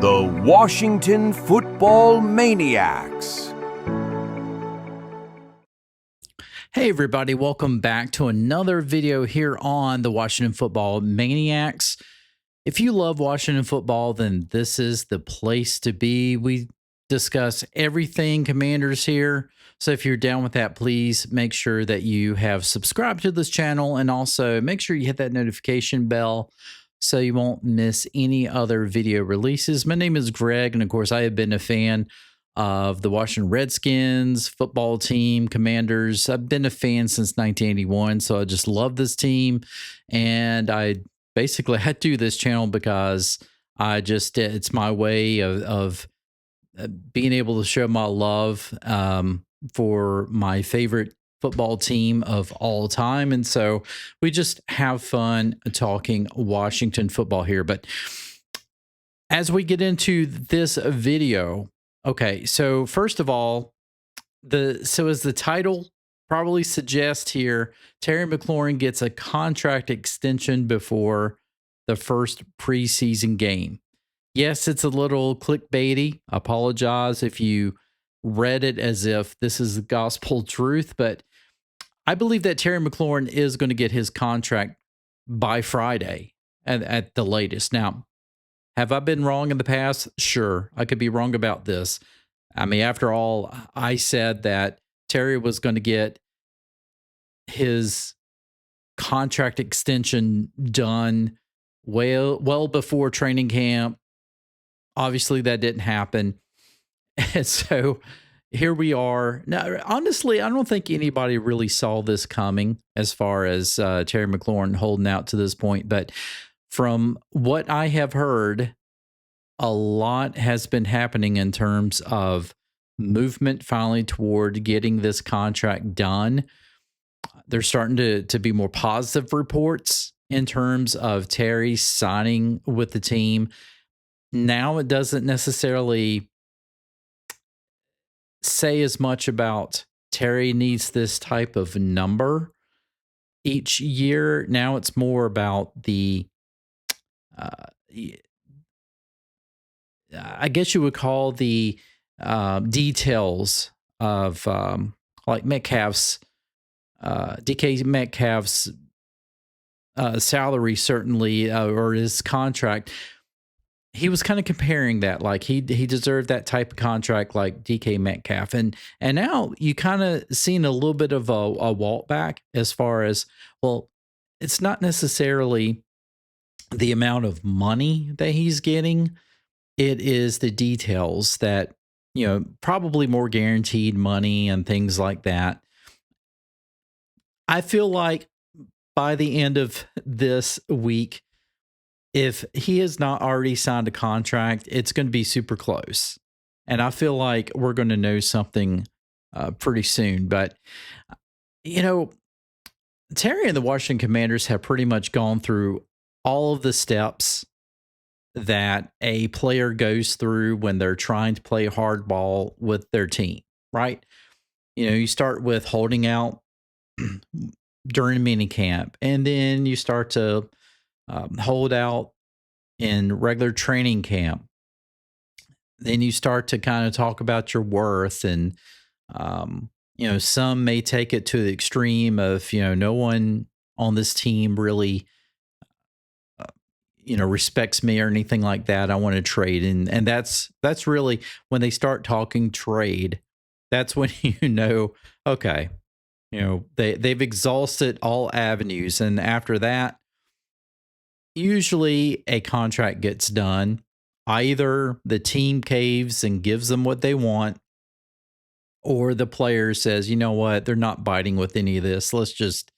The Washington Football Maniacs. Hey everybody, welcome back to another video here on the Washington Football Maniacs. If you love Washington football, then this is the place to be. We discuss everything Commanders here. So if you're down with that, please make sure that you have subscribed to this channel and also make sure you hit that notification bell so you won't miss any other video releases. My name is Greg, and of course, I have been a fan of the Washington Redskins football team, Commanders. I've been a fan since 1981, so I just love this team. And I basically had to do this channel because it's my way of being able to show my love for my favorite football team of all time. And so we just have fun talking Washington football here. But as we get into this video, okay, so first of all, as the title probably suggests here, Terry McLaurin gets a contract extension before the first preseason game. Yes, it's a little clickbaity. I apologize if you read it as if this is the gospel truth, but I believe that Terry McLaurin is going to get his contract by Friday at the latest. Now, have I been wrong in the past? Sure, I could be wrong about this. I mean, after all, I said that Terry was going to get his contract extension done well before training camp. Obviously, that didn't happen. And so here we are. Now, honestly, I don't think anybody really saw this coming as far as Terry McLaurin holding out to this point. But from what I have heard, a lot has been happening in terms of movement finally toward getting this contract done. There's starting to be more positive reports in terms of Terry signing with the team. Now it doesn't necessarily say as much about Terry needs this type of number each year. Now it's more about the I guess you would call the details of like Metcalf's DK Metcalf's salary, certainly, or his contract. He was kind of comparing that, like he deserved that type of contract like DK Metcalf. And now you kind of seen a little bit of a walk back as far as, well, it's not necessarily the amount of money that he's getting. It is the details that, probably more guaranteed money and things like that. I feel like by the end of this week, if he has not already signed a contract, it's going to be super close. And I feel like we're going to know something pretty soon. But, Terry and the Washington Commanders have pretty much gone through all of the steps that a player goes through when they're trying to play hardball with their team, right? You start with holding out during minicamp, and then you start to hold out in regular training camp. Then you start to kind of talk about your worth, and some may take it to the extreme of no one on this team really respects me or anything like that. I want to trade, and that's really when they start talking trade. That's when okay, they've exhausted all avenues, and after that, usually a contract gets done. Either the team caves and gives them what they want, or the player says, you know what, they're not biting with any of this. Let's just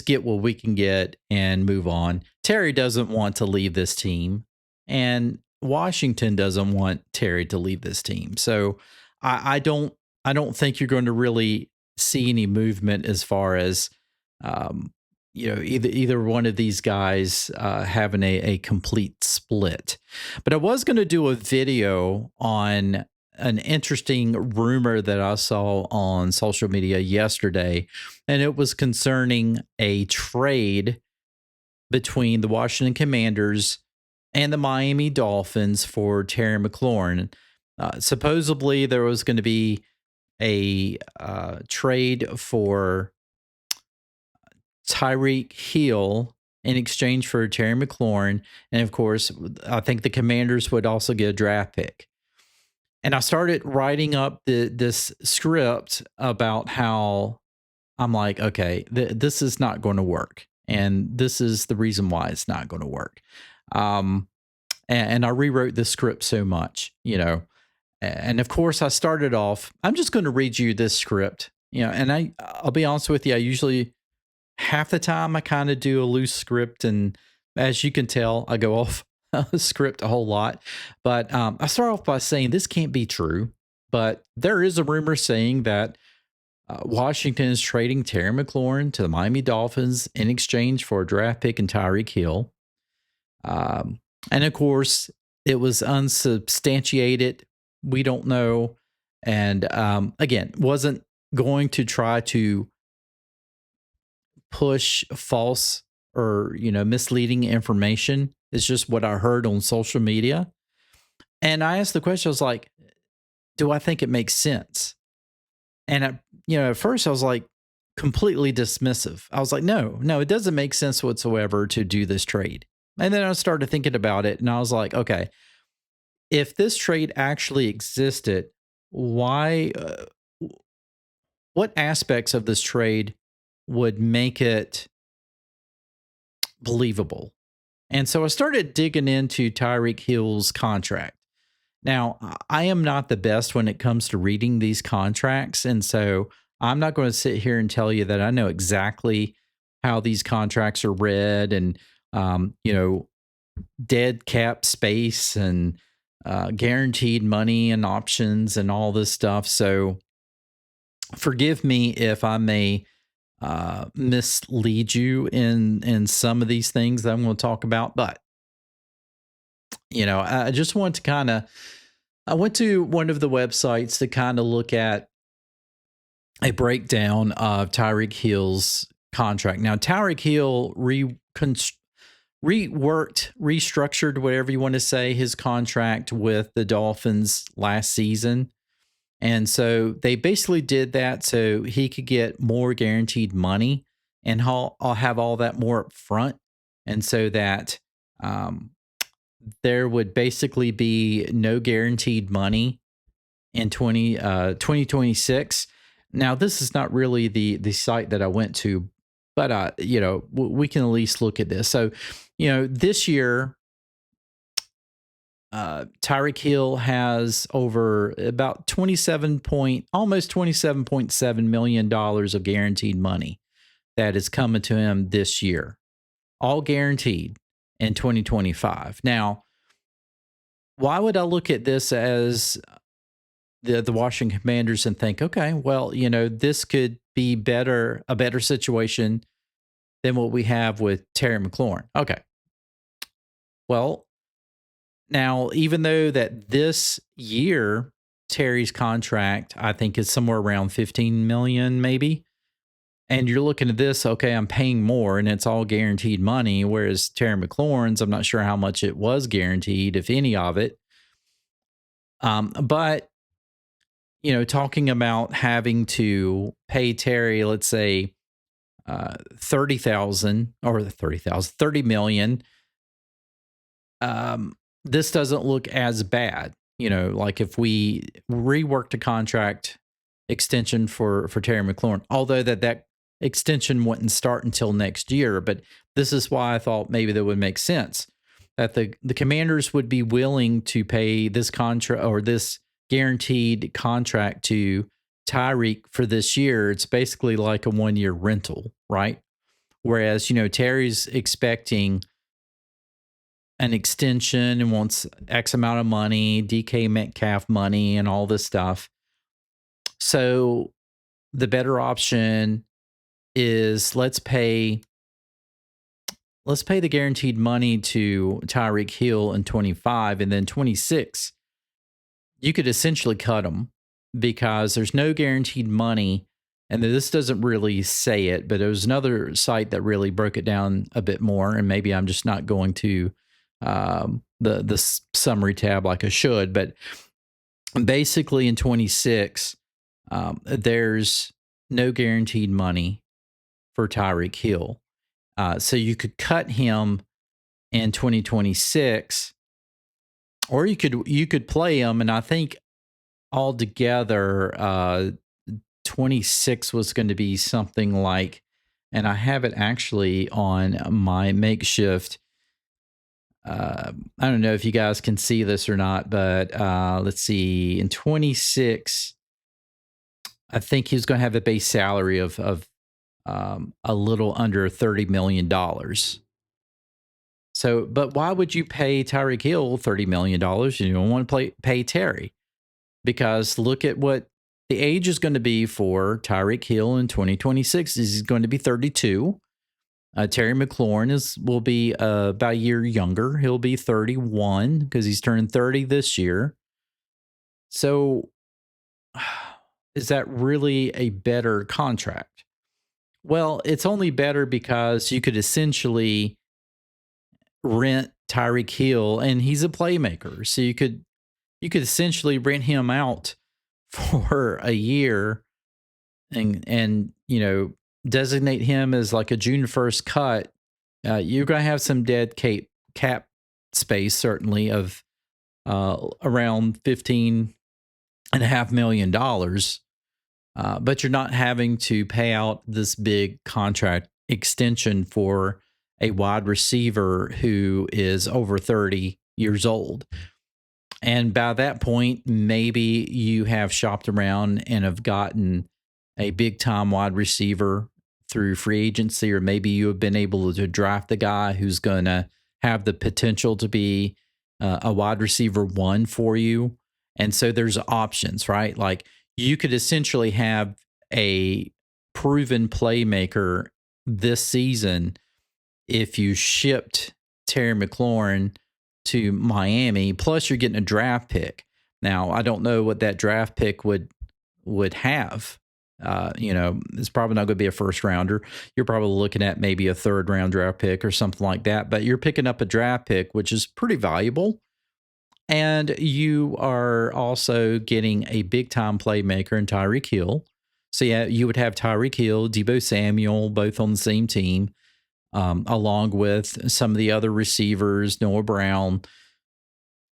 get what we can get and move on. Terry doesn't want to leave this team, and Washington doesn't want Terry to leave this team. So I don't think you're going to really see any movement as far as either one of these guys having a complete split. But I was going to do a video on an interesting rumor that I saw on social media yesterday, and it was concerning a trade between the Washington Commanders and the Miami Dolphins for Terry McLaurin. Supposedly, there was going to be a trade for Tyreek Hill in exchange for Terry McLaurin. And of course, I think the Commanders would also get a draft pick. And I started writing up this script about how I'm like, okay, this is not going to work. And this is the reason why it's not going to work. And I rewrote the script so much, And of course, I started off, I'm just going to read you this script, and I'll be honest with you, I usually, half the time, I kind of do a loose script. And as you can tell, I go off script a whole lot. But I start off by saying this can't be true. But there is a rumor saying that Washington is trading Terry McLaurin to the Miami Dolphins in exchange for a draft pick and Tyreek Hill. And of course, it was unsubstantiated. We don't know. And again, wasn't going to try to push false or, misleading information. It's just what I heard on social media. And I asked the question, I was like, do I think it makes sense? And, at first I was like completely dismissive. I was like, no, it doesn't make sense whatsoever to do this trade. And then I started thinking about it and I was like, okay, if this trade actually existed, why, what aspects of this trade would make it believable? And so I started digging into Tyreek Hill's contract. Now, I am not the best when it comes to reading these contracts. And so I'm not going to sit here and tell you that I know exactly how these contracts are read and, dead cap space and guaranteed money and options and all this stuff. So forgive me if I may mislead you in some of these things that I'm going to talk about, but I just want to I went to one of the websites to kind of look at a breakdown of Tyreek Hill's contract. Now, Tyreek Hill restructured, whatever you want to say, his contract with the Dolphins last season. And so they basically did that so he could get more guaranteed money, and I'll have all that more up front. And so that there would basically be no guaranteed money in 2026. Now, this is not really the site that I went to, but, we can at least look at this. So, this year, Tyreek Hill has over about almost $27.7 million of guaranteed money that is coming to him this year, all guaranteed in 2025. Now, why would I look at this as the Washington Commanders and think, okay, well, this could be a better situation than what we have with Terry McLaurin? Okay. Well, now, even though that this year, Terry's contract, I think, is somewhere around $15 million, maybe. And you're looking at this, okay, I'm paying more and it's all guaranteed money. Whereas Terry McLaurin's, I'm not sure how much it was guaranteed, if any of it. But, talking about having to pay Terry, let's say, $30 million. This doesn't look as bad, like if we reworked a contract extension for Terry McLaurin, although that extension wouldn't start until next year. But this is why I thought maybe that would make sense, that the Commanders would be willing to pay this contract or this guaranteed contract to Tyreek for this year. It's basically like a 1-year rental, right? Whereas, Terry's expecting an extension and wants X amount of money, DK Metcalf money, and all this stuff. So the better option is let's pay the guaranteed money to Tyreek Hill in 25, and then 26, you could essentially cut them because there's no guaranteed money. And this doesn't really say it, but there was another site that really broke it down a bit more. And maybe I'm just not going to the summary tab like I should, but basically in 26, there's no guaranteed money for Tyreek Hill. So you could cut him in 2026, or you could play him, and I think altogether 26 was going to be something like, and I have it actually on my makeshift. I don't know if you guys can see this or not, but let's see. In 26, I think he's going to have a base salary of a little under $30 million. So, but why would you pay Tyreek Hill $30 million? You don't want to pay Terry, because look at what the age is going to be for Tyreek Hill in 2026. He's going to be 32. Terry McLaurin will be about a year younger. He'll be 31 because he's turned 30 this year. So is that really a better contract? Well, it's only better because you could essentially rent Tyreek Hill, and he's a playmaker. So you could essentially rent him out for a year and designate him as like a June 1st cut. You're going to have some dead cap space, certainly, of around $15.5 million. But you're not having to pay out this big contract extension for a wide receiver who is over 30 years old. And by that point, maybe you have shopped around and have gotten a big time wide receiver through free agency, or maybe you have been able to draft the guy who's going to have the potential to be a wide receiver one for you. And so there's options, right? Like you could essentially have a proven playmaker this season if you shipped Terry McLaurin to Miami, plus you're getting a draft pick. Now, I don't know what that draft pick would have. It's probably not going to be a first rounder. You're probably looking at maybe a third round draft pick or something like that, but you're picking up a draft pick, which is pretty valuable. And you are also getting a big time playmaker in Tyreek Hill. So yeah, you would have Tyreek Hill, Deebo Samuel, both on the same team, along with some of the other receivers, Noah Brown,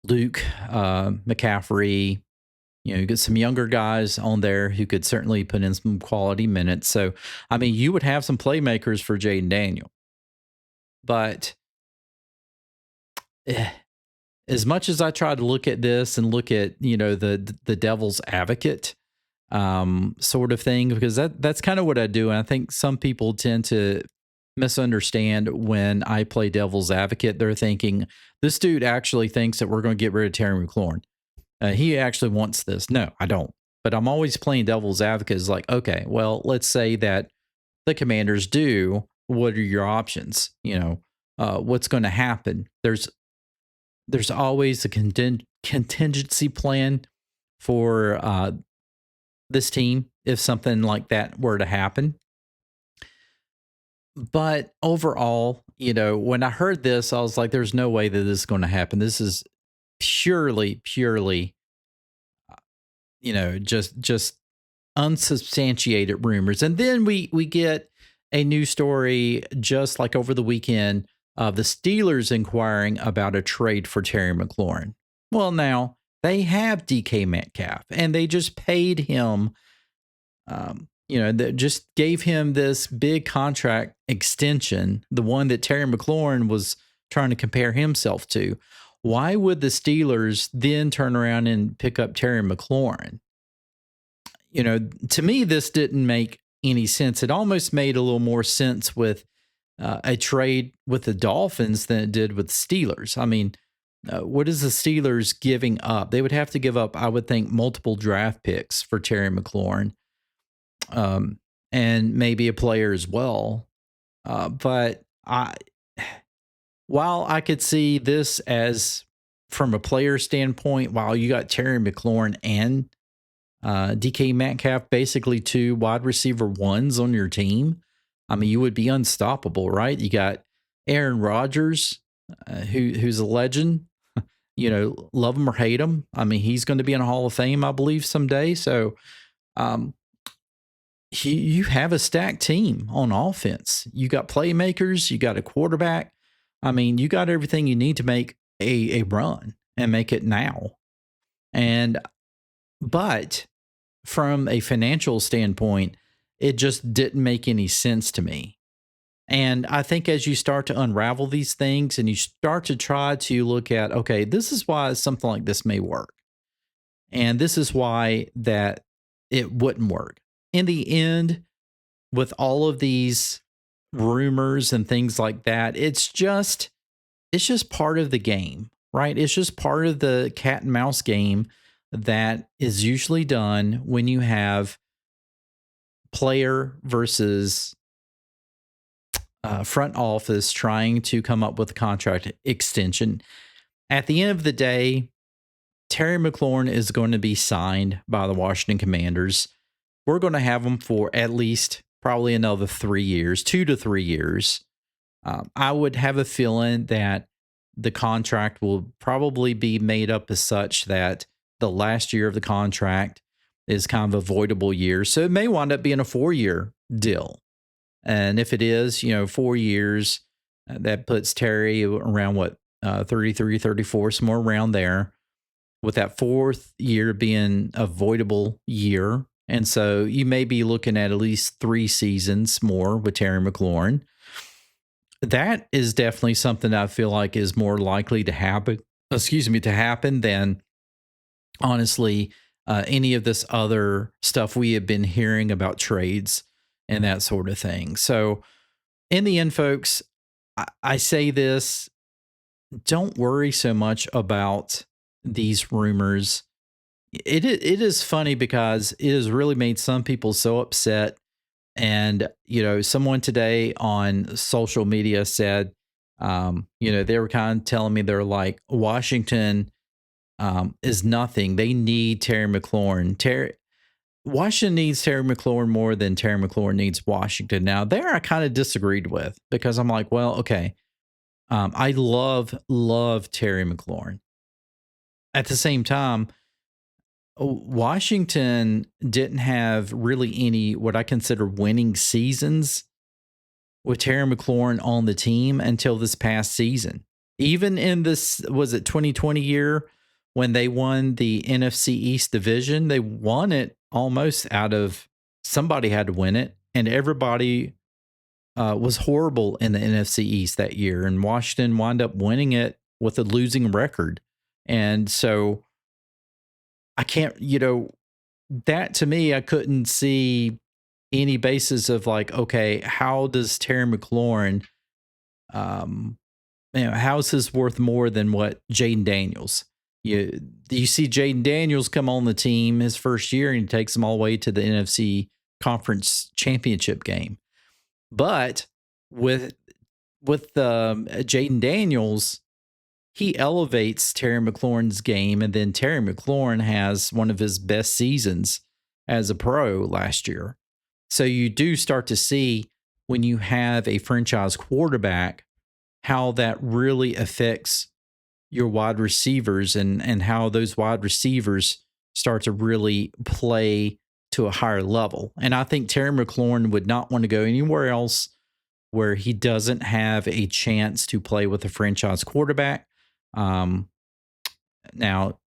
Luke McCaffrey. You get some younger guys on there who could certainly put in some quality minutes. So, I mean, you would have some playmakers for Jaden Daniel. But as much as I try to look at this and look at, the devil's advocate sort of thing, because that's kind of what I do. And I think some people tend to misunderstand when I play devil's advocate. They're thinking, this dude actually thinks that we're going to get rid of Terry McLaurin. He actually wants this. No, I don't. But I'm always playing devil's advocate. It's like, okay, well, let's say that the Commanders do. What are your options? What's going to happen? There's always a contingency plan for this team if something like that were to happen. But overall, when I heard this, I was like, there's no way that this is going to happen. This is purely, just unsubstantiated rumors. And then we get a news story just like over the weekend of the Steelers inquiring about a trade for Terry McLaurin. Well, now they have DK Metcalf, and they just paid him, that just gave him this big contract extension, the one that Terry McLaurin was trying to compare himself to. Why would the Steelers then turn around and pick up Terry McLaurin? To me, this didn't make any sense. It almost made a little more sense with a trade with the Dolphins than it did with the Steelers. I mean, what is the Steelers giving up? They would have to give up, I would think, multiple draft picks for Terry McLaurin, and maybe a player as well. But while I could see this as from a player standpoint, while you got Terry McLaurin and DK Metcalf, basically two wide receiver ones on your team, I mean, you would be unstoppable, right? You got Aaron Rodgers who's a legend. Love him or hate him. I mean, he's going to be in a Hall of Fame, I believe, someday. So, um, you have a stacked team on offense. You got playmakers, you got a quarterback. I mean, you got everything you need to make a run and make it now. And but from a financial standpoint, it just didn't make any sense to me. And I think as you start to unravel these things and you start to try to look at, okay, this is why something like this may work. And this is why that it wouldn't work. In the end, with all of these rumors and things like that, it's just part of the game, right? It's just part of the cat and mouse game that is usually done when you have player versus front office trying to come up with a contract extension. At the end of the day, Terry McLaurin is going to be signed by the Washington Commanders. We're going to have him for at least probably another 3 years, 2 to 3 years. I would have a feeling that the contract will probably be made up as such that the last year of the contract is kind of a voidable year. So it may wind up being a 4-year deal. And if it is, 4 years, that puts Terry around 33, 34, somewhere around there, with that fourth year being a voidable year. And so you may be looking at least 3 seasons more with Terry McLaurin. That is definitely something that I feel like is more likely to happen. Than honestly any of this other stuff we have been hearing about trades and that sort of thing. So, in the end, folks, I say this: don't worry so much about these rumors. It is funny because it has really made some people so upset. And, someone today on social media said, they were kind of telling me, they're like, Washington is nothing. They need Terry McLaurin. Washington needs Terry McLaurin more than Terry McLaurin needs Washington. Now, there I kind of disagreed with, because I'm like, well, okay. I love Terry McLaurin. At the same time, Washington didn't have really any what I consider winning seasons with Terry McLaurin on the team until this past season. Even in this, was it 2020 year when they won the NFC East division, they won it almost out of somebody had to win it, and everybody was horrible in the NFC East that year, and Washington wound up winning it with a losing record. And so I can't, that to me, I couldn't see any basis of like, okay, how does Terry McLaurin, how is this worth more than what Jaden Daniels? You see Jaden Daniels come on the team his first year and he takes them all the way to the NFC Conference Championship game. But with Jaden Daniels, he elevates Terry McLaurin's game, and then Terry McLaurin has one of his best seasons as a pro last year. So you do start to see, when you have a franchise quarterback, how that really affects your wide receivers, and how those wide receivers start to really play to a higher level. And I think Terry McLaurin would not want to go anywhere else where he doesn't have a chance to play with a franchise quarterback. Now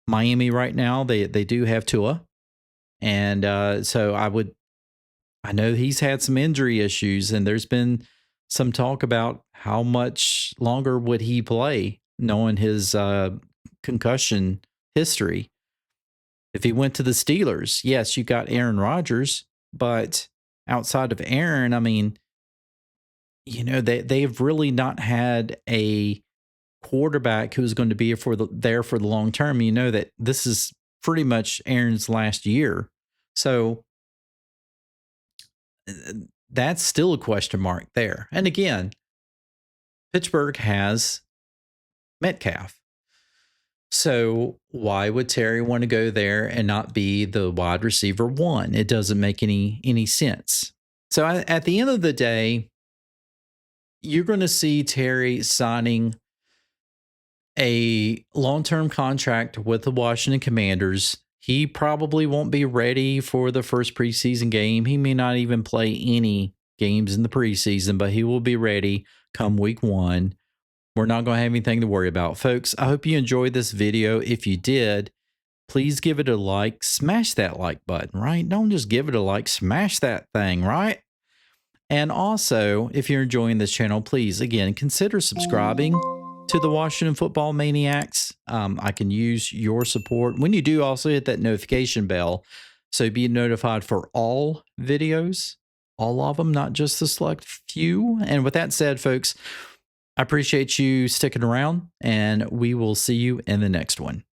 Miami right now, they do have Tua. And so I know he's had some injury issues, and there's been some talk about how much longer would he play, knowing his concussion history. If he went to the Steelers, yes, you got Aaron Rodgers, but outside of Aaron, I mean, they've really not had a quarterback who's going to be there for the long term. You know that this is pretty much Aaron's last year. So that's still a question mark there. And again, Pittsburgh has Metcalf. So why would Terry want to go there and not be the wide receiver one? It doesn't make any sense. So at the end of the day, you're going to see Terry signing a long-term contract with the Washington Commanders. He probably won't be ready for the first preseason game. He may not even play any games in the preseason, but he will be ready come week 1. We're not going to have anything to worry about. Folks, I hope you enjoyed this video. If you did, please give it a like. Smash that like button, right? Don't just give it a like. Smash that thing, right? And also, if you're enjoying this channel, please, again, consider subscribing to the Washington Football Maniacs. I can use your support. When you do, also hit that notification bell so be notified for all videos, all of them, not just the select few. And with that said, folks, I appreciate you sticking around, and we will see you in the next one.